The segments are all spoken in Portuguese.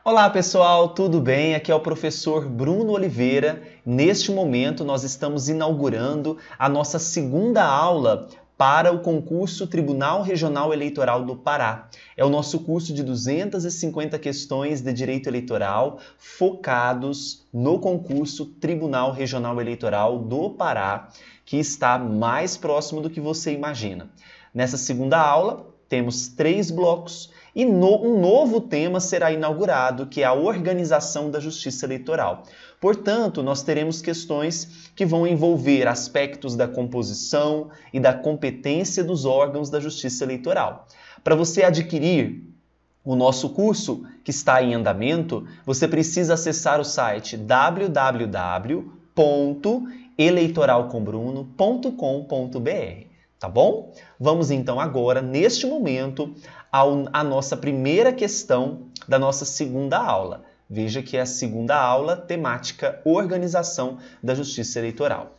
Olá pessoal, tudo bem? Aqui é o professor Bruno Oliveira. Neste momento nós estamos inaugurando a nossa segunda aula para o concurso Tribunal Regional Eleitoral do Pará. É o nosso curso de 250 questões de direito eleitoral focados no concurso Tribunal Regional Eleitoral do Pará, que está mais próximo do que você imagina. Nessa segunda aula, temos 3 blocos e um novo tema será inaugurado, que é a organização da Justiça Eleitoral. Portanto, nós teremos questões que vão envolver aspectos da composição e da competência dos órgãos da Justiça Eleitoral. Para você adquirir o nosso curso, que está em andamento, você precisa acessar o site www.eleitoralcombruno.com.br. Tá bom? Vamos então agora, neste momento, à nossa primeira questão da nossa segunda aula. Veja que é a segunda aula temática Organização da Justiça Eleitoral.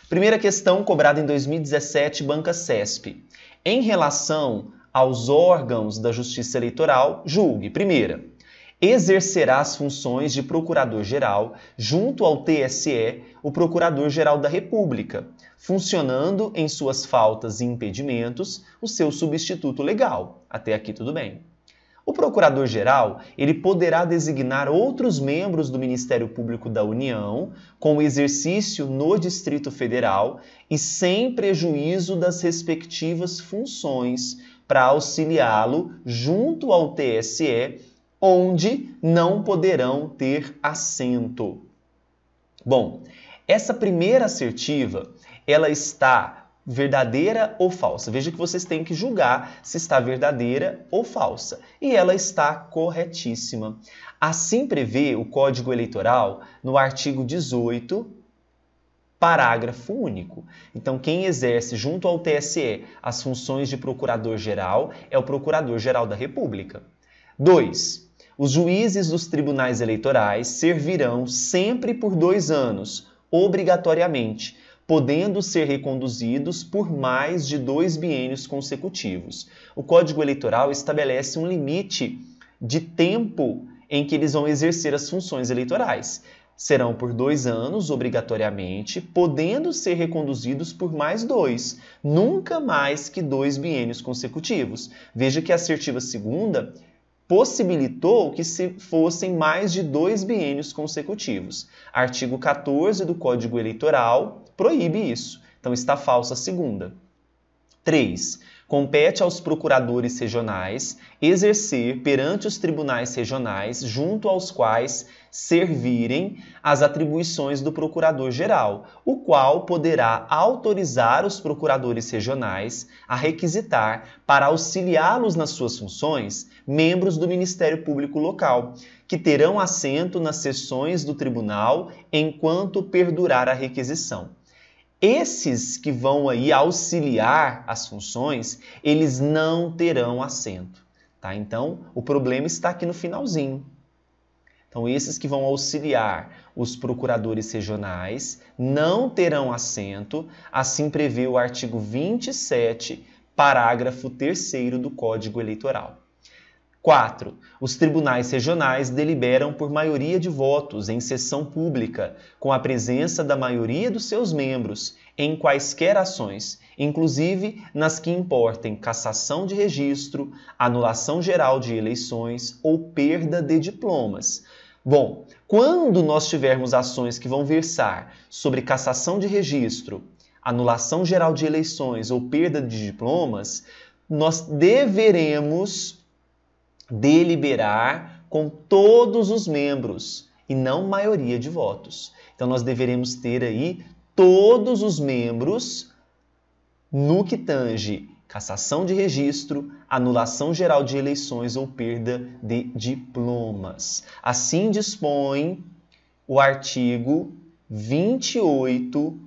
Primeira questão cobrada em 2017, Banca CESP. Em relação aos órgãos da Justiça Eleitoral, julgue. Primeira, exercerá as funções de Procurador-Geral junto ao TSE, o Procurador-Geral da República, funcionando em suas faltas e impedimentos o seu substituto legal. Até aqui tudo bem. O Procurador-Geral, ele poderá designar outros membros do Ministério Público da União com o exercício no Distrito Federal e sem prejuízo das respectivas funções para auxiliá-lo junto ao TSE, onde não poderão ter assento. Bom, essa primeira assertiva, ela está verdadeira ou falsa? Veja que vocês têm que julgar se está verdadeira ou falsa. E ela está corretíssima. Assim prevê o Código Eleitoral no artigo 18, parágrafo único. Então, quem exerce junto ao TSE as funções de Procurador-Geral é o Procurador-Geral da República. 2. Os juízes dos tribunais eleitorais servirão sempre por 2 anos, obrigatoriamente, podendo ser reconduzidos por mais de 2 biênios consecutivos. O Código Eleitoral estabelece um limite de tempo em que eles vão exercer as funções eleitorais. Serão por 2 anos, obrigatoriamente, podendo ser reconduzidos por mais 2, nunca mais que 2 biênios consecutivos. Veja que a assertiva segunda possibilitou que se fossem mais de 2 biênios consecutivos. Artigo 14 do Código Eleitoral proíbe isso. Então está falsa a segunda. 3. Compete aos procuradores regionais exercer perante os tribunais regionais junto aos quais servirem as atribuições do Procurador-Geral, o qual poderá autorizar os procuradores regionais a requisitar para auxiliá-los nas suas funções membros do Ministério Público Local, que terão assento nas sessões do tribunal enquanto perdurar a requisição. Esses que vão aí auxiliar as funções, eles não terão assento, tá? Então, o problema está aqui no finalzinho. Então, esses que vão auxiliar os procuradores regionais não terão assento, assim prevê o artigo 27, parágrafo 3º do Código Eleitoral. 4. Os tribunais regionais deliberam por maioria de votos em sessão pública, com a presença da maioria dos seus membros, em quaisquer ações, inclusive nas que importem cassação de registro, anulação geral de eleições ou perda de diplomas. Bom, quando nós tivermos ações que vão versar sobre cassação de registro, anulação geral de eleições ou perda de diplomas, nós deveremos deliberar com todos os membros e não maioria de votos. Então, nós deveremos ter aí todos os membros no que tange cassação de registro, anulação geral de eleições ou perda de diplomas. Assim dispõe o artigo 28,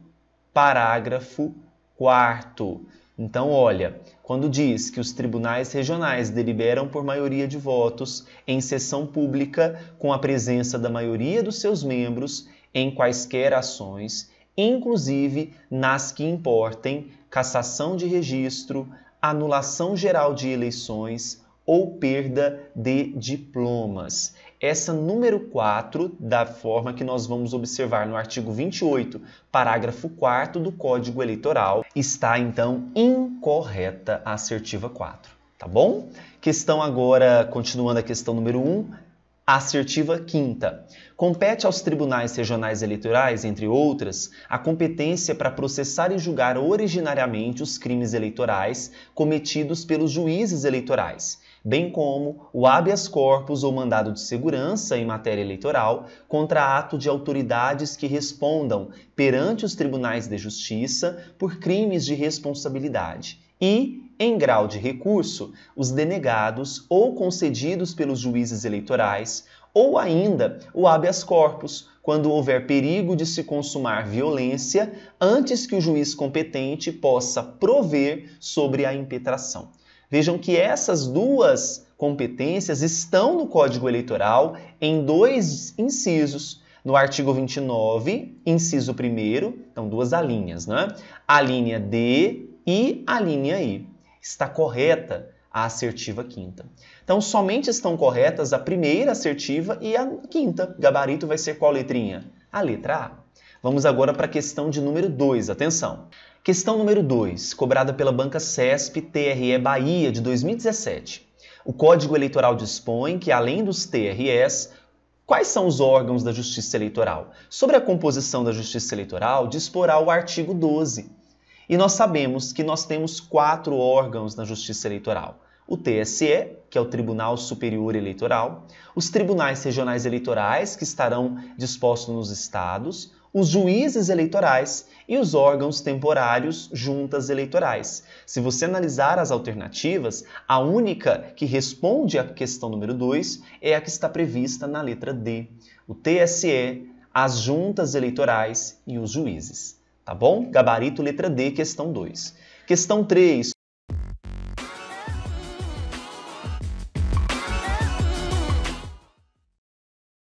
parágrafo 4º. Então, olha, quando diz que os tribunais regionais deliberam por maioria de votos em sessão pública com a presença da maioria dos seus membros em quaisquer ações, inclusive nas que importem cassação de registro, anulação geral de eleições ou perda de diplomas. essa número 4, da forma que nós vamos observar no artigo 28, parágrafo 4º do Código Eleitoral, está então incorreta a assertiva 4, tá bom? Questão agora, continuando a questão número 1, assertiva 5ª. Compete aos tribunais regionais eleitorais, entre outras, a competência para processar e julgar originariamente os crimes eleitorais cometidos pelos juízes eleitorais, bem como o habeas corpus ou mandado de segurança em matéria eleitoral contra ato de autoridades que respondam perante os tribunais de justiça por crimes de responsabilidade e, em grau de recurso, os denegados ou concedidos pelos juízes eleitorais, ou ainda o habeas corpus, quando houver perigo de se consumar violência antes que o juiz competente possa prover sobre a impetração. Vejam que essas duas competências estão no Código Eleitoral em 2 incisos. No artigo 29, inciso 1º, então 2 alíneas, né? A linha D e a linha I. Está correta a assertiva 5ª. Então, somente estão corretas a primeira assertiva e a 5ª. Gabarito vai ser qual letrinha? A letra A. Vamos agora para a questão de número 2. Atenção! Questão número 2, cobrada pela Banca CESP TRE Bahia de 2017. O Código Eleitoral dispõe que, além dos TREs, quais são os órgãos da Justiça Eleitoral? Sobre a composição da Justiça Eleitoral, disporá o artigo 12. E nós sabemos que nós temos 4 órgãos na Justiça Eleitoral. O TSE, que é o Tribunal Superior Eleitoral, os tribunais regionais eleitorais, que estarão dispostos nos estados, os juízes eleitorais e os órgãos temporários, juntas eleitorais. Se você analisar as alternativas, a única que responde à questão número 2 é a que está prevista na letra D. O TSE, as juntas eleitorais e os juízes. Tá bom? Gabarito letra D, questão 2. Questão 3.